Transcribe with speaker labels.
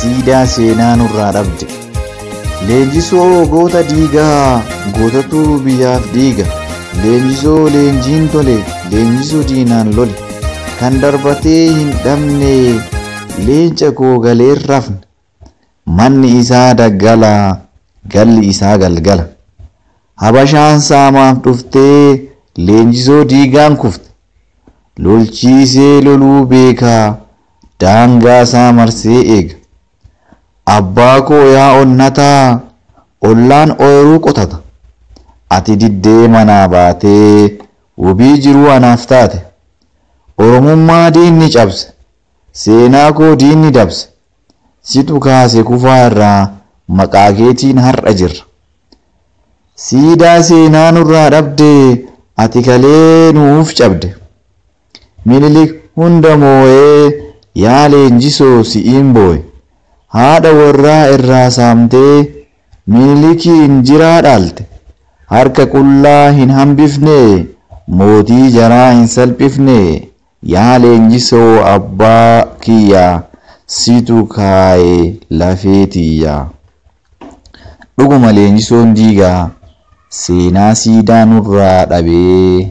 Speaker 1: siidaa seenaa nurraa dhabde. Leenjisoo goota diigaa, gootatu biyyaaf diiga. Leenjisoo leenjiin tole, leenjisoo diinaan lole. Kan darbatee hin dhabne, leenca koo galeen rafne. Manni isaa daggala, galli isaa galgala. Habashaan saamaaf dhuftee, leenjisoo diigaan kufte. Lolchiisee loluu beekaa, daangaa isaa marsee eega. Abbaa koo yaa onnataa, ollaan ooyiruu qotata. Ati diddee manaa baatee, wabii jiruu anaaf taate. Oromummaa diinni cabse, seenaa koo diinni dabse. Situ kaase kufaa irraa, maqaa keetiin har'a jirra. Siidaa seenaa nurraa dhabde, ati kalee nuuf cabde. Minilik hunda moo'ee, yaa leenjisoo si'iin boo'e. Haadha warraa irraa saamtee, minilikiin jiraa dhaalte. Harka qullaa hin hambifne, mootii jaraa hin salphifne. Yaa leenjisoo abbaa kiyyaa, situ kaa'e lafee tiyyaa. Dhuguma leenjisoon diigaa, seenaa siidaa nurraa dhabee.